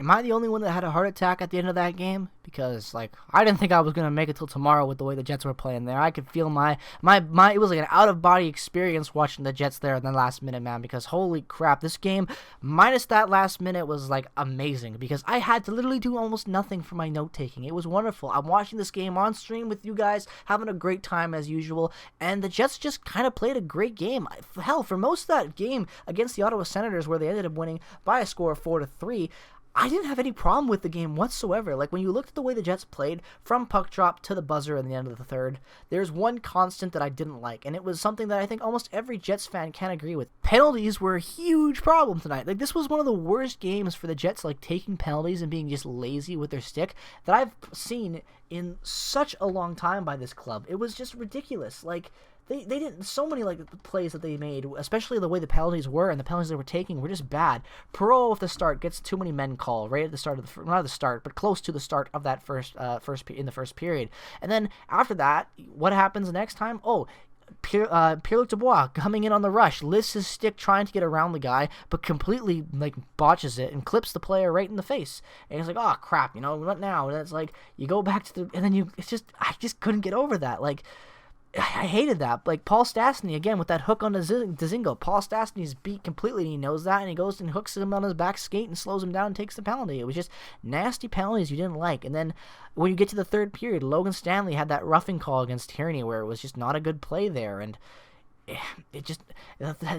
am I the only one that had a heart attack at the end of that game? Because, like, I didn't think I was going to make it till tomorrow with the way the Jets were playing there. I could feel it was like an out-of-body experience watching the Jets there in the last minute, man, because holy crap, this game, minus that last minute, was, like, amazing, because I had to literally do almost nothing for my note-taking. It was wonderful. I'm watching this game on stream with you guys, having a great time as usual, and the Jets just kind of played a great game. Hell, for most of that game against the Ottawa Senators, where they ended up winning by a score of 4-3, I didn't have any problem with the game whatsoever. Like, when you looked at the way the Jets played, from puck drop to the buzzer in the end of the third, there's one constant that I didn't like, and it was something that I think almost every Jets fan can agree with. Penalties were a huge problem tonight. Like, this was one of the worst games for the Jets, like, taking penalties and being just lazy with their stick that I've seen in such a long time by this club. It was just ridiculous. Like, They didn't, so many, like, plays that they made, especially the way the penalties were and the penalties they were taking, were just bad. Perot at the start gets too many men called right at the start of not at the start, but close to the start of that first period. And then after that, what happens next time? Oh, Pierre-Luc Dubois coming in on the rush, lifts his stick trying to get around the guy, but completely, like, botches it and clips the player right in the face. And he's like, oh crap, what now? And it's like, you go back to and then I just couldn't get over that. Like, I hated that. Like, Paul Stastny, again, with that hook on the Dzingel. Paul Stastny's beat completely, and he knows that, and he goes and hooks him on his back skate and slows him down and takes the penalty. It was just nasty penalties you didn't like. And then when you get to the third period, Logan Stanley had that roughing call against Tierney where it was just not a good play there, and it just,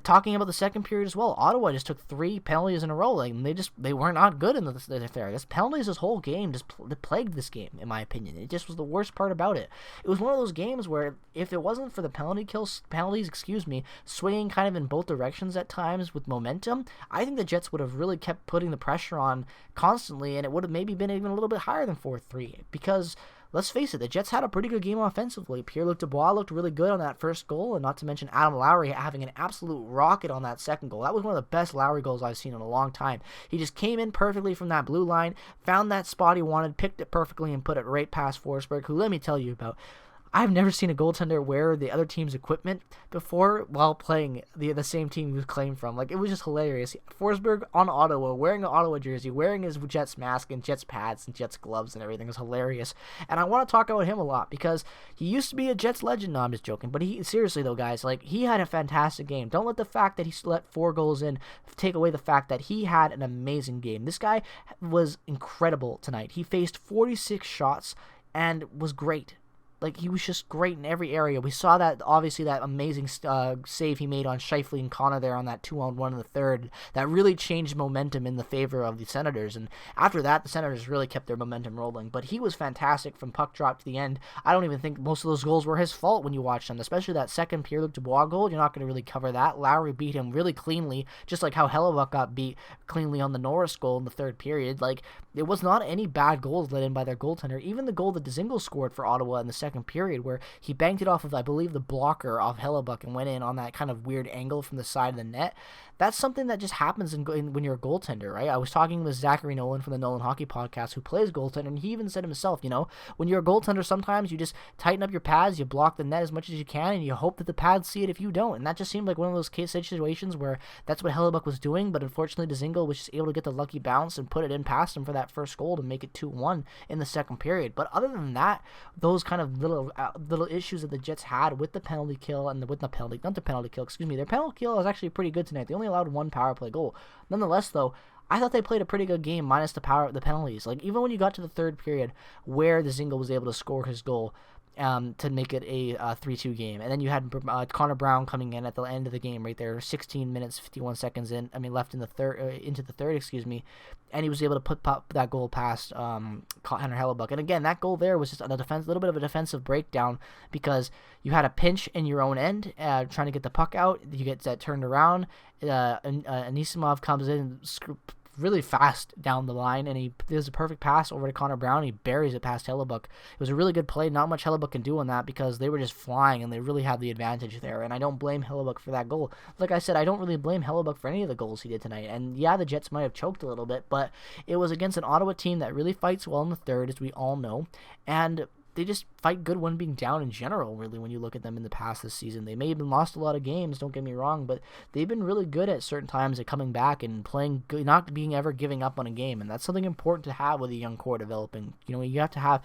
talking about the second period as well, Ottawa just took 3 penalties in a row. Like, they were not good in the affair. This penalties, this whole game just plagued this game, in my opinion. It just was the worst part about it. It was one of those games where if it wasn't for the penalties, swinging kind of in both directions at times with momentum, I think the Jets would have really kept putting the pressure on constantly, and it would have maybe been even a little bit higher than 4-3, because let's face it, the Jets had a pretty good game offensively. Pierre-Luc Dubois looked really good on that first goal, and not to mention Adam Lowry having an absolute rocket on that second goal. That was one of the best Lowry goals I've seen in a long time. He just came in perfectly from that blue line, found that spot he wanted, picked it perfectly, and put it right past Forsberg, who, let me tell you about, I've never seen a goaltender wear the other team's equipment before while playing the same team he was claimed from. Like, it was just hilarious. Forsberg on Ottawa, wearing an Ottawa jersey, wearing his Jets mask and Jets pads and Jets gloves and everything. It was hilarious. And I want to talk about him a lot because he used to be a Jets legend. No, I'm just joking. But seriously though, guys, like, he had a fantastic game. Don't let the fact that he let 4 goals in take away the fact that he had an amazing game. This guy was incredible tonight. He faced 46 shots and was great. Like, he was just great in every area. We saw that, obviously, that amazing save he made on Scheifele and Connor there on that 2-on-1 in the third. That really changed momentum in the favor of the Senators. And after that, the Senators really kept their momentum rolling. But he was fantastic from puck drop to the end. I don't even think most of those goals were his fault when you watch them, especially that second Pierre-Luc Dubois goal. You're not going to really cover that. Lowry beat him really cleanly, just like how Hellebuyck got beat cleanly on the Norris goal in the third period. Like, it was not any bad goals let in by their goaltender. Even the goal that Dzingel scored for Ottawa in the second period, where he banked it off of, I believe, the blocker off Hellebuyck and went in on that kind of weird angle from the side of the net. That's something that just happens when you're a goaltender, right? I was talking with Zachary Nolan from the Nolan Hockey Podcast, who plays goaltender, and he even said himself, when you're a goaltender, sometimes you just tighten up your pads, you block the net as much as you can, and you hope that the pads see it if you don't. And that just seemed like one of those case situations where that's what Hellebuyck was doing, but unfortunately Dzingel was just able to get the lucky bounce and put it in past him for that first goal to make it 2-1 in the second period. But other than that, those kind of little issues that the Jets had with the penalty kill and their penalty kill was actually pretty good tonight. They only allowed 1 power play goal. Nonetheless, though, I thought they played a pretty good game minus the penalties. Like, even when you got to the third period where the Dzingel was able to score his goal to make it a 3-2 game, and then you had Connor Brown coming in at the end of the game right there, 16 minutes 51 seconds left in the third, into the third, and he was able to put that goal past Connor Hellebuyck. And again, that goal there was just a little bit of a defensive breakdown, because you had a pinch in your own end, trying to get the puck out. You get that turned around. Anisimov comes in really fast down the line, and he does a perfect pass over to Connor Brown. He buries it past Hellebuyck. It was a really good play. Not much Hellebuyck can do on that, because they were just flying and they really had the advantage there. And I don't blame Hellebuyck for that goal. Like I said, I don't really blame Hellebuyck for any of the goals he did tonight. And yeah, the Jets might have choked a little bit, but it was against an Ottawa team that really fights well in the third, as we all know. And just fight good when being down in general, really, when you look at them in the past this season. They may have been lost a lot of games, don't get me wrong, but they've been really good at certain times at coming back and playing good, not being ever giving up on a game, and that's something important to have with a young core developing. You have to have,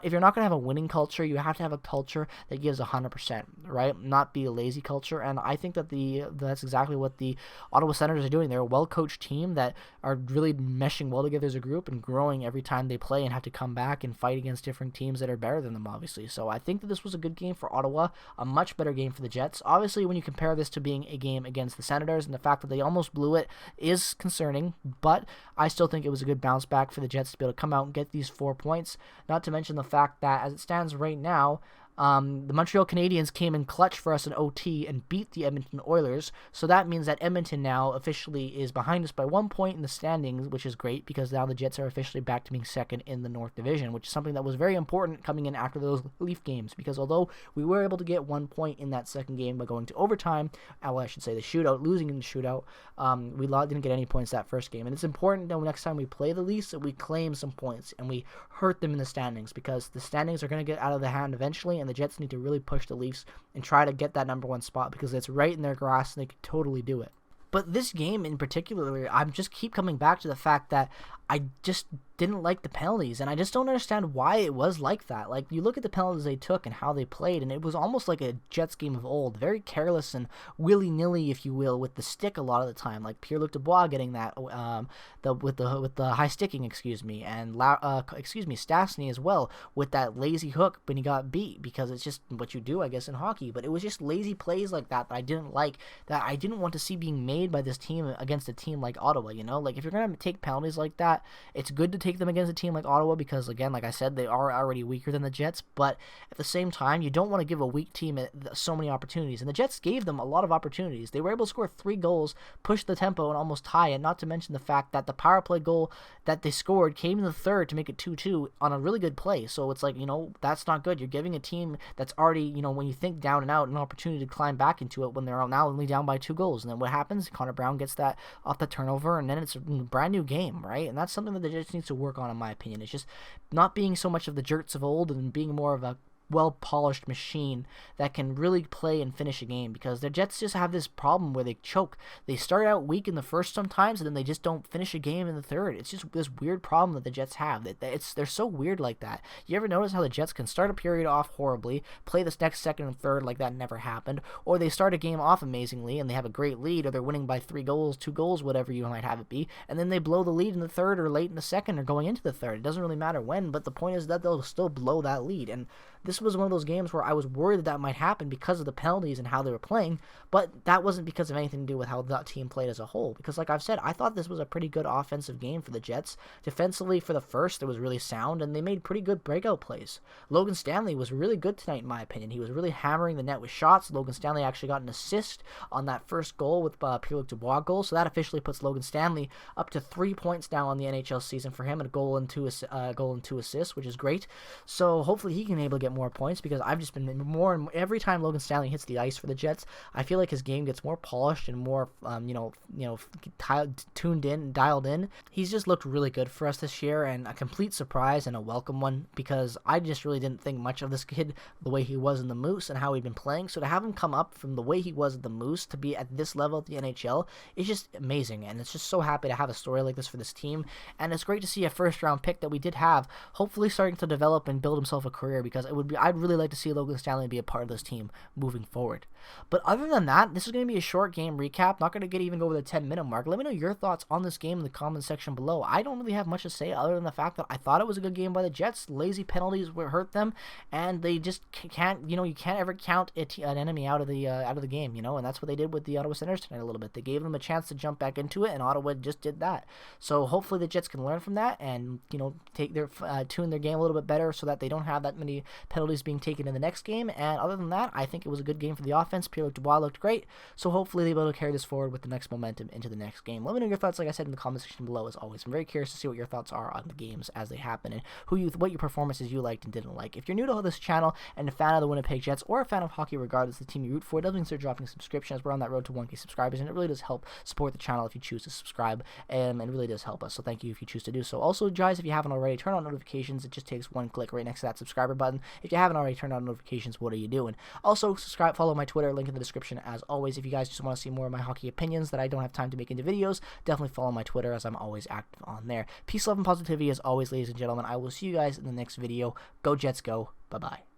if you're not going to have a winning culture, you have to have a culture that gives 100%, right? Not be a lazy culture, and I think that that's exactly what the Ottawa Senators are doing. They're a well-coached team that are really meshing well together as a group and growing every time they play and have to come back and fight against different teams that are better than them, obviously. So I think that this was a good game for Ottawa, a much better game for the Jets. Obviously, when you compare this to being a game against the Senators, and the fact that they almost blew it is concerning, but I still think it was a good bounce back for the Jets to be able to come out and get these 4 points, not to mention the fact that as it stands right now, the Montreal Canadiens came in clutch for us in OT and beat the Edmonton Oilers, so that means that Edmonton now officially is behind us by 1 point in the standings, which is great because now the Jets are officially back to being second in the North Division, which is something that was very important coming in after those Leaf games, because although we were able to get 1 point in that second game by going to overtime, well, I should say the shootout, losing in the shootout, we didn't get any points that first game, and it's important that next time we play the Leafs that we claim some points and we hurt them in the standings, because the standings are going to get out of the hand eventually, and the Jets need to really push the Leafs and try to get that number 1 spot because it's right in their grasp and they could totally do it. But this game in particular, I'm just keep coming back to the fact that I just didn't like the penalties, and I just don't understand why it was like that. Like, you look at the penalties they took and how they played, and it was almost like a Jets game of old, very careless and willy-nilly, if you will, with the stick a lot of the time, like Pierre-Luc Dubois getting that with the high sticking, and Stastny as well with that lazy hook when he got beat, because it's just what you do, I guess, in hockey. But it was just lazy plays like that I didn't like, that I didn't want to see being made by this team against a team like Ottawa. Like, if you're gonna take penalties like that, it's good to take them against a team like Ottawa because, again, like I said, they are already weaker than the Jets, but at the same time, you don't want to give a weak team so many opportunities, and the Jets gave them a lot of opportunities. They were able to score 3 goals, push the tempo, and almost tie it, not to mention the fact that the power play goal that they scored came in the third to make it 2-2 on a really good play, so it's like, that's not good. You're giving a team that's already, when you think down and out, an opportunity to climb back into it when they're now only down by 2 goals, and then what happens? Connor Brown gets that off the turnover, and then it's a brand new game, right? And that's something that the Jets needs to work on, in my opinion. It's just not being so much of the jerks of old and being more of a well-polished machine that can really play and finish a game, because the Jets just have this problem where they choke. They start out weak in the first sometimes, and then they just don't finish a game in the third. It's just this weird problem that the Jets have. They're so weird like that. You ever notice how the Jets can start a period off horribly, play this next second and third like that never happened, or they start a game off amazingly and they have a great lead, or they're winning by 3 goals, 2 goals, whatever you might have it be, and then they blow the lead in the third or late in the second or going into the third. It doesn't really matter when, but the point is that they'll still blow that lead, and this was one of those games where I was worried that might happen because of the penalties and how they were playing, but that wasn't because of anything to do with how that team played as a whole. Because like I've said, I thought this was a pretty good offensive game for the Jets. Defensively, for the first, it was really sound, and they made pretty good breakout plays. Logan Stanley was really good tonight, in my opinion. He was really hammering the net with shots. Logan Stanley actually got an assist on that first goal with Pierre-Luc Dubois goal, so that officially puts Logan Stanley up to 3 points now on the NHL season for him, and a goal and 2 assists, which is great. So hopefully he can be able to get more points, because I've just been more and more, every time Logan Stanley hits the ice for the Jets, I feel like his game gets more polished and more tuned in, dialed in. He's just looked really good for us this year, and a complete surprise and a welcome one, because I just really didn't think much of this kid the way he was in the Moose and how he'd been playing. So to have him come up from the way he was at the Moose to be at this level at the NHL is just amazing, and it's just so happy to have a story like this for this team. And it's great to see a first round pick that we did have hopefully starting to develop and build himself a career, because I'd really like to see Logan Stanley be a part of this team moving forward. But other than that, this is going to be a short game recap. Not going to even go over the 10-minute mark. Let me know your thoughts on this game in the comments section below. I don't really have much to say other than the fact that I thought it was a good game by the Jets. Lazy penalties would hurt them, and they just can't. You can't ever count an enemy out of the game. And that's what they did with the Ottawa Senators tonight a little bit. They gave them a chance to jump back into it, and Ottawa just did that. So hopefully the Jets can learn from that and take their tune their game a little bit better, so that they don't have that many penalties being taken in the next game. And other than that, I think it was a good game for the offense. Pierre-Luc Dubois looked great, so hopefully they'll be able to carry this forward with the next momentum into the next game. Let me know your thoughts, like I said, in the comment section below. As always, I'm very curious to see what your thoughts are on the games as they happen, and what your performances you liked and didn't like. If you're new to this channel and a fan of the Winnipeg Jets, or a fan of hockey regardless of the team you root for, it doesn't consider dropping a subscription, as we're on that road to 1K subscribers, and it really does help support the channel if you choose to subscribe, and it really does help us, so thank you if you choose to do so. Also, guys, if you haven't already, turn on notifications. It just takes one click right next to that subscriber button, If you haven't already turned on notifications, what are you doing? Also, subscribe, follow my Twitter, link in the description as always. If you guys just want to see more of my hockey opinions that I don't have time to make into videos, definitely follow my Twitter as I'm always active on there. Peace, love, and positivity as always, ladies and gentlemen. I will see you guys in the next video. Go Jets, go. Bye-bye.